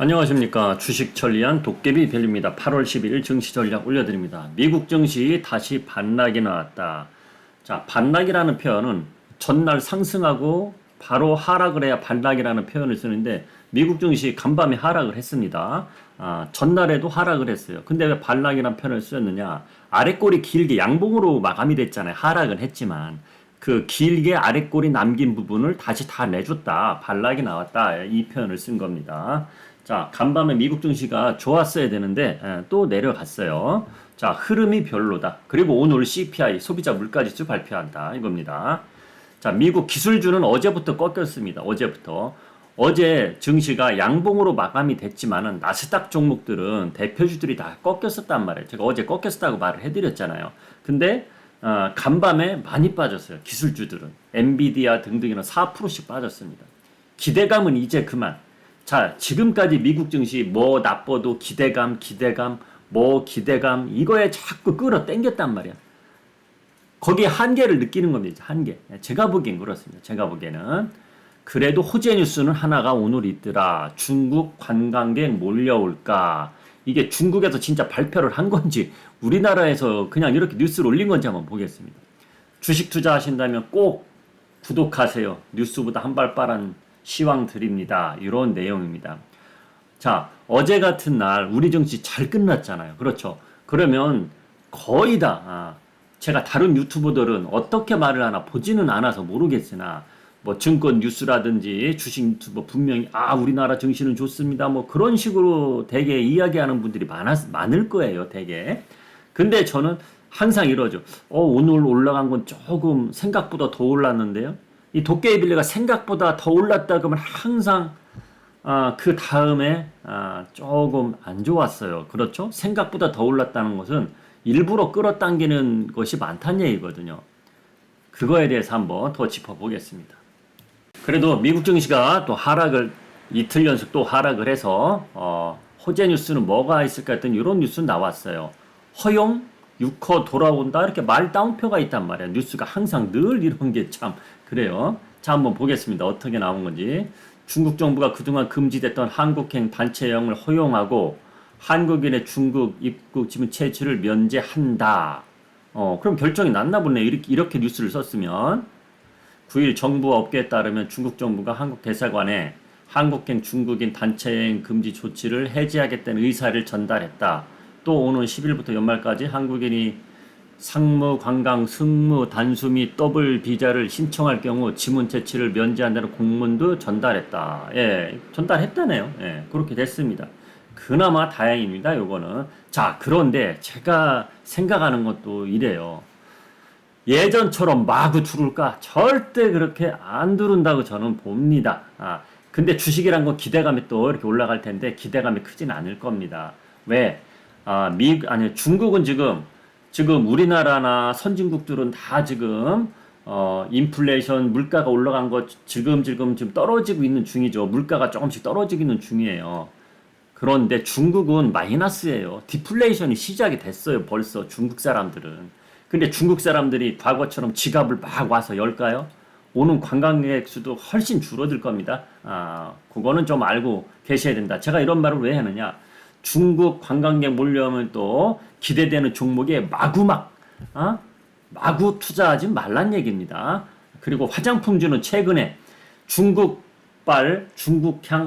안녕하십니까. 주식 천리안 도깨비 벨입니다. 8월 12일 증시 전략 올려드립니다. 미국 증시 다시 반락이 나왔다. 자, 반락이라는 표현은 전날 상승하고 바로 하락을 해야 반락이라는 표현을 쓰는데 미국 증시 간밤에 하락을 했습니다. 전날에도 하락을 했어요. 근데 왜 반락이라는 표현을 쓰였느냐? 아랫골이 길게 양봉으로 마감이 됐잖아요. 하락은 했지만 그 길게 아랫골이 남긴 부분을 다시 다 내줬다. 반락이 나왔다. 이 표현을 쓴 겁니다. 자, 간밤에 미국 증시가 좋았어야 되는데 또 내려갔어요. 자, 흐름이 별로다. 그리고 오늘 CPI 소비자 물가지수 발표한다 이겁니다. 자, 미국 기술주는 어제부터 꺾였습니다. 어제부터. 어제 증시가 양봉으로 마감이 됐지만은 나스닥 종목들은 대표주들이 다 꺾였었단 말이에요. 제가 어제 꺾였었다고 말을 해드렸잖아요. 근데 간밤에 많이 빠졌어요. 기술주들은. 엔비디아 등등이는 4%씩 빠졌습니다. 기대감은 이제 그만. 자, 지금까지 미국 증시 뭐 나빠도 기대감, 이거에 자꾸 끌어당겼단 말이야. 거기에 한계를 느끼는 겁니다. 한계. 제가 보기엔 그렇습니다. 제가 보기에는. 그래도 호재 뉴스는 하나가 오늘 있더라. 중국 관광객 몰려올까? 이게 중국에서 진짜 발표를 한 건지 우리나라에서 그냥 이렇게 뉴스를 올린 건지 한번 보겠습니다. 주식 투자하신다면 꼭 구독하세요. 뉴스보다 한 발 빠른 시황 드립니다. 이런 내용입니다. 자, 어제 같은 날 우리 증시 잘 끝났잖아요. 그렇죠. 그러면 거의 다 제가 다른 유튜버들은 어떻게 말을 하나 보지는 않아서 모르겠으나 뭐 증권 뉴스라든지 주식 유튜버 분명히 우리나라 증시는 좋습니다. 뭐 그런 식으로 되게 이야기하는 분들이 많을 거예요. 되게. 근데 저는 항상 이러죠. 오늘 올라간 건 조금 생각보다 더 올랐는데요. 이 도깨비빌리가 생각보다 더 올랐다 그러면 항상 그 다음에 조금 안 좋았어요. 그렇죠? 생각보다 더 올랐다는 것은 일부러 끌어당기는 것이 많다는 얘기거든요. 그거에 대해서 한번 더 짚어보겠습니다. 그래도 미국 증시가 또 하락을 이틀 연속 또 하락을 해서 호재 뉴스는 뭐가 있을까 했더니 이런 뉴스 나왔어요. 허용 6호 돌아온다 이렇게 말 따옴표가 있단 말이야. 뉴스가 항상 늘 이런 게 참 그래요. 자, 한번 보겠습니다. 어떻게 나온 건지. 중국 정부가 그동안 금지됐던 한국행 단체형을 허용하고 한국인의 중국 입국 지문 채취를 면제한다. 그럼 결정이 났나 보네. 이렇게 뉴스를 썼으면. 9일 정부 업계에 따르면 중국 정부가 한국 대사관에 한국행 중국인 단체행 금지 조치를 해제하겠다는 의사를 전달했다. 또 오는 10일부터 연말까지 한국인이 상무, 관광, 승무, 단수 및 더블 비자를 신청할 경우 지문 채취를 면제한다는 공문도 전달했다. 예, 전달했다네요. 예, 그렇게 됐습니다. 그나마 다행입니다. 요거는. 자, 그런데 제가 생각하는 것도 이래요. 예전처럼 마구 두를까? 절대 그렇게 안 두른다고 저는 봅니다. 근데 주식이란 건 기대감이 또 이렇게 올라갈 텐데 기대감이 크진 않을 겁니다. 왜? 중국은 지금 우리나라나 선진국들은 다 지금 인플레이션 물가가 올라간 거 지금 떨어지고 있는 중이죠. 물가가 조금씩 떨어지고 있는 중이에요. 그런데 중국은 마이너스예요. 디플레이션이 시작이 됐어요. 벌써 중국 사람들은. 근데 중국 사람들이 과거처럼 지갑을 막 와서 열까요? 오는 관광객 수도 훨씬 줄어들 겁니다. 그거는 좀 알고 계셔야 된다. 제가 이런 말을 왜 하느냐? 중국 관광객 몰려오면 또 기대되는 종목에 마구 투자하지 말란 얘기입니다. 그리고 화장품주는 최근에 중국향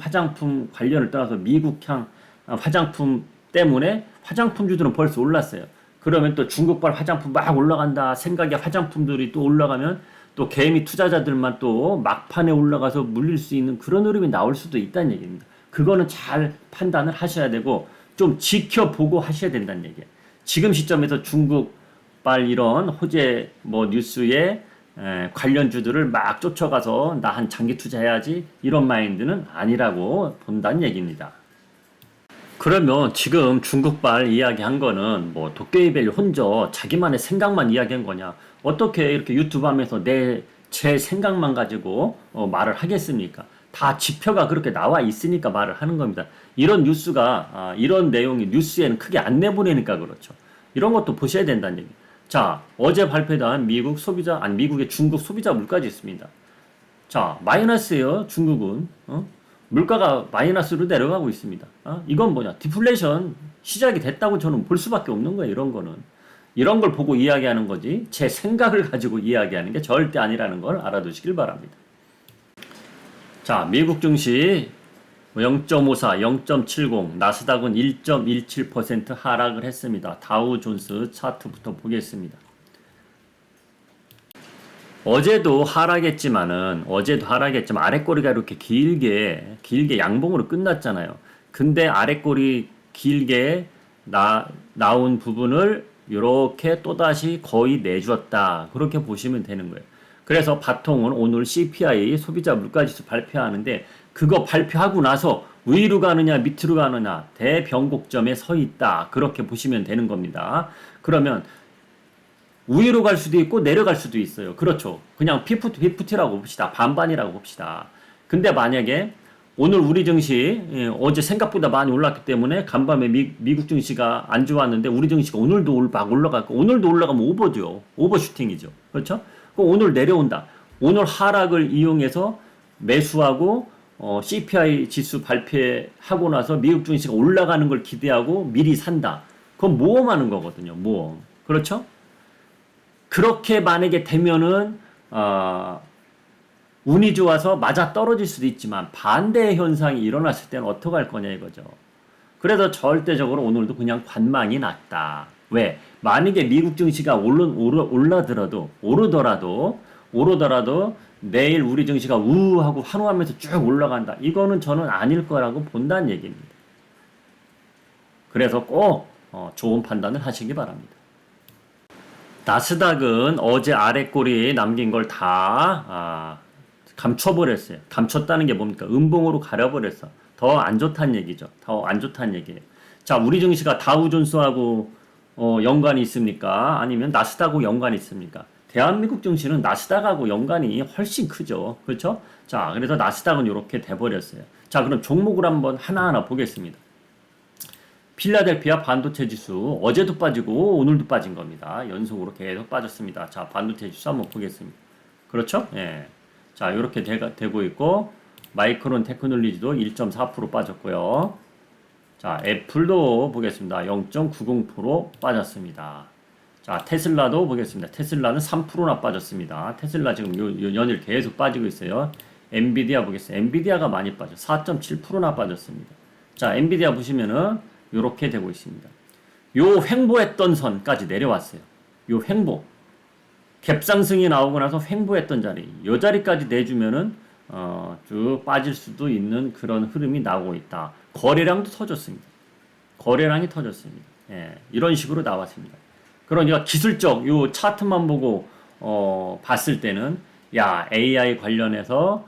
화장품 관련을 떠나서 미국향 화장품 때문에 화장품주들은 벌써 올랐어요. 그러면 또 중국발 화장품 막 올라간다 생각에 화장품들이 또 올라가면 또 개미 투자자들만 또 막판에 올라가서 물릴 수 있는 그런 흐름이 나올 수도 있다는 얘기입니다. 그거는 잘 판단을 하셔야 되고 좀 지켜보고 하셔야 된다는 얘기예요. 지금 시점에서 중국발 이런 호재 뉴스에 관련주들을 막 쫓아가서 나 한 장기 투자해야지 이런 마인드는 아니라고 본다는 얘기입니다. 그러면 지금 중국발 이야기한 거는 도깨비벨 혼자 자기만의 생각만 이야기한 거냐? 어떻게 이렇게 유튜브 하면서 제 생각만 가지고 말을 하겠습니까? 다 지표가 그렇게 나와 있으니까 말을 하는 겁니다. 이런 뉴스가 이런 내용이 뉴스에는 크게 안 내보내니까 그렇죠. 이런 것도 보셔야 된다는 얘기. 자, 어제 발표한 미국의 중국 소비자 물가지 있습니다. 자, 마이너스예요. 중국은. 물가가 마이너스로 내려가고 있습니다. 이건 뭐냐? 디플레이션 시작이 됐다고 저는 볼 수밖에 없는 거예요. 이런 거는. 이런 걸 보고 이야기하는 거지 제 생각을 가지고 이야기하는 게 절대 아니라는 걸 알아두시길 바랍니다. 자, 미국 증시 0.54, 0.70, 나스닥은 1.17% 하락을 했습니다. 다우존스 차트부터 보겠습니다. 어제도 하락했지만 아랫꼬리가 이렇게 길게 양봉으로 끝났잖아요. 근데 아랫꼬리 길게 나온 부분을 이렇게 또다시 거의 내줬다. 그렇게 보시면 되는 거예요. 그래서 바통은 오늘 CPI 소비자 물가지수 발표하는데 그거 발표하고 나서 위로 가느냐 밑으로 가느냐 대변곡점에 서 있다. 그렇게 보시면 되는 겁니다. 그러면 위로 갈 수도 있고 내려갈 수도 있어요. 그렇죠. 그냥 피프티라고 봅시다. 반반이라고 봅시다. 근데 만약에 오늘 우리 증시 어제 생각보다 많이 올랐기 때문에 간밤에 미국 증시가 안 좋았는데 우리 증시가 오늘도 막 올라갔고 오늘도 올라가면 오버죠. 오버슈팅이죠. 그렇죠? 오늘 내려온다. 오늘 하락을 이용해서 매수하고 CPI 지수 발표하고 나서 미국 증시가 올라가는 걸 기대하고 미리 산다. 그건 모험하는 거거든요. 모험. 그렇죠? 그렇게 만약에 되면은 운이 좋아서 맞아 떨어질 수도 있지만 반대의 현상이 일어났을 때는 어떻게 할 거냐 이거죠. 그래서 절대적으로 오늘도 그냥 관망이 났다. 왜? 만약에 미국 증시가 오르더라도 내일 우리 증시가 우하고 환호하면서 쭉 올라간다. 이거는 저는 아닐 거라고 본다는 얘기입니다. 그래서 꼭 좋은 판단을 하시기 바랍니다. 나스닥은 어제 아랫꼬리에 남긴 걸 다 감춰버렸어요. 감췄다는 게 뭡니까? 음봉으로 가려버렸어. 더 안 좋다는 얘기죠. 더 안 좋다는 얘기예요. 자, 우리 증시가 다우존스하고 연관이 있습니까? 아니면 나스닥하고 연관이 있습니까? 대한민국 증시는 나스닥하고 연관이 훨씬 크죠. 그렇죠? 자, 그래서 나스닥은 이렇게 돼버렸어요. 자, 그럼 종목을 한번 하나하나 보겠습니다. 필라델피아 반도체 지수 어제도 빠지고 오늘도 빠진 겁니다. 연속으로 계속 빠졌습니다. 자, 반도체 지수 한번 보겠습니다. 그렇죠? 예. 자, 이렇게 되고 있고 마이크론 테크놀로지도 1.4% 빠졌고요. 자, 애플도 보겠습니다. 0.90% 빠졌습니다. 자, 테슬라도 보겠습니다. 테슬라는 3%나 빠졌습니다. 테슬라 지금 요 연일 계속 빠지고 있어요. 엔비디아 보겠습니다. 엔비디아가 많이 빠져 4.7%나 빠졌습니다. 자, 엔비디아 보시면은 이렇게 되고 있습니다. 요 횡보했던 선까지 내려왔어요. 요 횡보. 갭상승이 나오고 나서 횡보했던 자리. 요 자리까지 내주면은 쭉 빠질 수도 있는 그런 흐름이 나오고 있다. 거래량도 터졌습니다. 거래량이 터졌습니다. 예, 이런 식으로 나왔습니다. 그러니까 기술적 요 차트만 보고 봤을 때는 야, AI 관련해서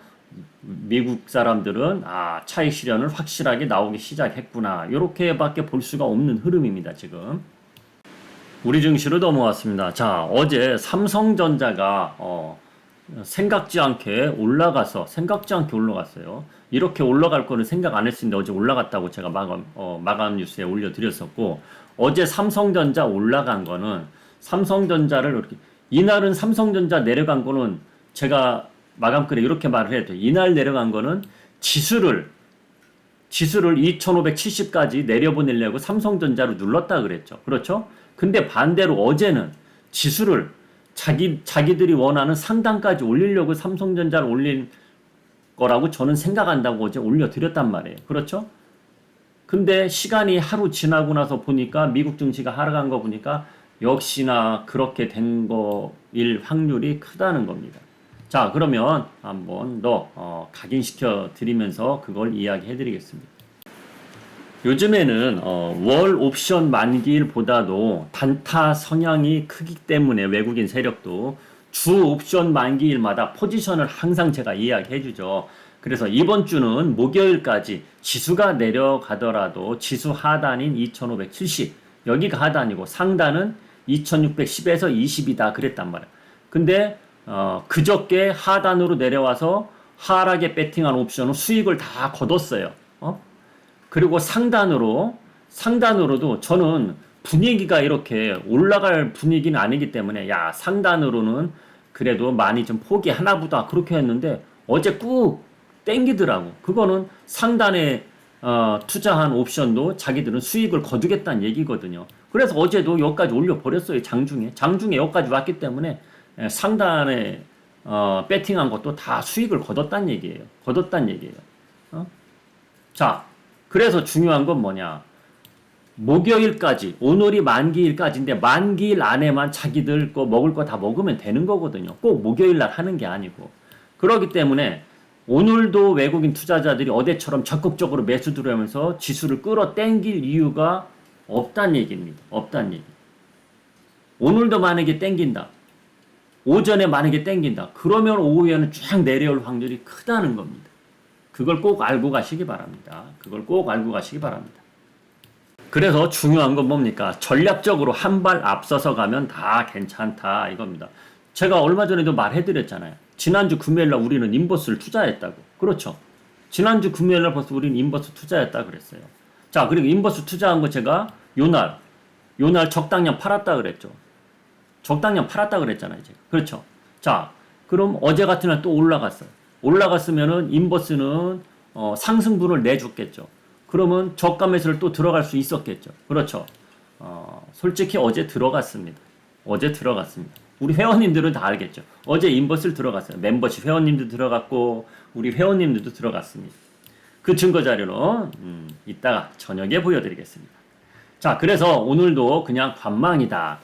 미국 사람들은 차익 실현을 확실하게 나오기 시작했구나. 이렇게밖에 볼 수가 없는 흐름입니다. 지금 우리 증시로 넘어왔습니다. 자, 어제 삼성전자가 생각지 않게 올라갔어요. 이렇게 올라갈 거는 생각 안 했는데 어제 올라갔다고 제가 마감 뉴스에 올려드렸었고, 어제 삼성전자 올라간 거는 삼성전자를 이렇게 이날은 삼성전자 내려간 거는 제가 마감글에 이렇게 말을 해도 이날 내려간 거는 지수를 2570까지 내려보내려고 삼성전자로 눌렀다 그랬죠. 그렇죠? 근데 반대로 어제는 지수를 자기들이 원하는 상단까지 올리려고 삼성전자를 올린 거라고 저는 생각한다고 어제 올려드렸단 말이에요. 그렇죠? 근데 시간이 하루 지나고 나서 보니까 미국 증시가 하락한 거 보니까 역시나 그렇게 된 거일 확률이 크다는 겁니다. 자, 그러면 한번 더 각인시켜 드리면서 그걸 이야기해 드리겠습니다. 요즘에는 월 옵션 만기일보다도 단타 성향이 크기 때문에 외국인 세력도 주 옵션 만기일마다 포지션을 항상 제가 이야기해 주죠. 그래서 이번 주는 목요일까지 지수가 내려가더라도 지수 하단인 2570 여기가 하단이고 상단은 2610에서 20이다 그랬단 말이야. 근데 그저께 하단으로 내려와서 하락에 배팅한 옵션은 수익을 다 거뒀어요. 그리고 상단으로도 저는 분위기가 이렇게 올라갈 분위기는 아니기 때문에 상단으로는 그래도 많이 좀 포기하나 보다 그렇게 했는데 어제 꾹 땡기더라고. 그거는 상단에 투자한 옵션도 자기들은 수익을 거두겠다는 얘기거든요. 그래서 어제도 여기까지 올려버렸어요. 장중에 여기까지 왔기 때문에 상단에 배팅한 것도 다 수익을 거뒀다는 얘기예요. 어? 자, 그래서 중요한 건 뭐냐? 목요일까지, 오늘이 만기일까지인데 만기일 안에만 자기들 거 먹을 거 다 먹으면 되는 거거든요. 꼭 목요일 날 하는 게 아니고. 그렇기 때문에 오늘도 외국인 투자자들이 어제처럼 적극적으로 매수 들어오면서 지수를 끌어당길 이유가 없다는 얘기입니다. 없다는 얘기. 오늘도 만약에 땡긴다. 오전에 만약에 땡긴다. 그러면 오후에는 쫙 내려올 확률이 크다는 겁니다. 그걸 꼭 알고 가시기 바랍니다. 그래서 중요한 건 뭡니까? 전략적으로 한 발 앞서서 가면 다 괜찮다 이겁니다. 제가 얼마 전에도 말해드렸잖아요. 지난주 금요일날 우리는 인버스를 투자했다고. 그렇죠. 지난주 금요일날 벌써 우리는 인버스 투자했다 그랬어요. 자, 그리고 인버스 투자한 거 제가 요날 적당량 팔았다 그랬죠. 적당량 팔았다 그랬잖아요. 제가. 그렇죠. 자, 그럼 어제 같은 날 또 올라갔어요. 올라갔으면은 인버스는 상승분을 내줬겠죠. 그러면 저가 매수를 또 들어갈 수 있었겠죠. 그렇죠. 솔직히 어제 들어갔습니다. 우리 회원님들은 다 알겠죠. 어제 인버스를 들어갔어요. 멤버십 회원님도 들어갔고 우리 회원님들도 들어갔습니다. 그 증거 자료는 이따가 저녁에 보여드리겠습니다. 자, 그래서 오늘도 그냥 관망이다.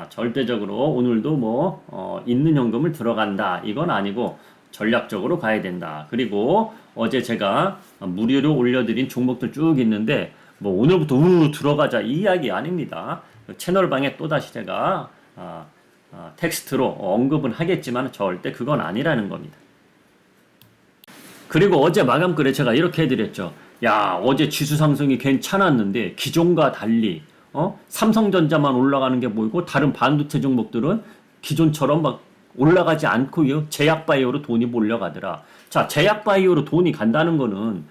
절대적으로 오늘도 있는 현금을 들어간다. 이건 아니고 전략적으로 가야 된다. 그리고 어제 제가 무료로 올려드린 종목들 쭉 있는데 오늘부터 우르르 들어가자 이 이야기 아닙니다. 채널방에 또다시 제가 텍스트로 언급은 하겠지만 절대 그건 아니라는 겁니다. 그리고 어제 마감글에 제가 이렇게 해드렸죠. 야, 어제 지수 상승이 괜찮았는데 기존과 달리 삼성전자만 올라가는 게 보이고 다른 반도체 종목들은 기존처럼 막 올라가지 않고요. 제약바이오로 돈이 몰려가더라. 자, 제약바이오로 돈이 간다는 거는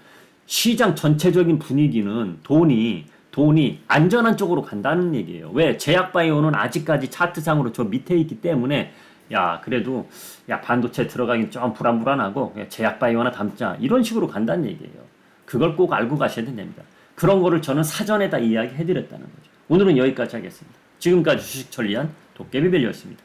시장 전체적인 분위기는 돈이 안전한 쪽으로 간다는 얘기예요. 왜? 제약바이오는 아직까지 차트상으로 저 밑에 있기 때문에 그래도 반도체 들어가긴 좀 불안하고 제약바이오나 담자 이런 식으로 간다는 얘기예요. 그걸 꼭 알고 가셔야 됩니다. 그런 거를 저는 사전에 다 이야기해드렸다는 거죠. 오늘은 여기까지 하겠습니다. 지금까지 주식 천리안 도깨비벨리였습니다.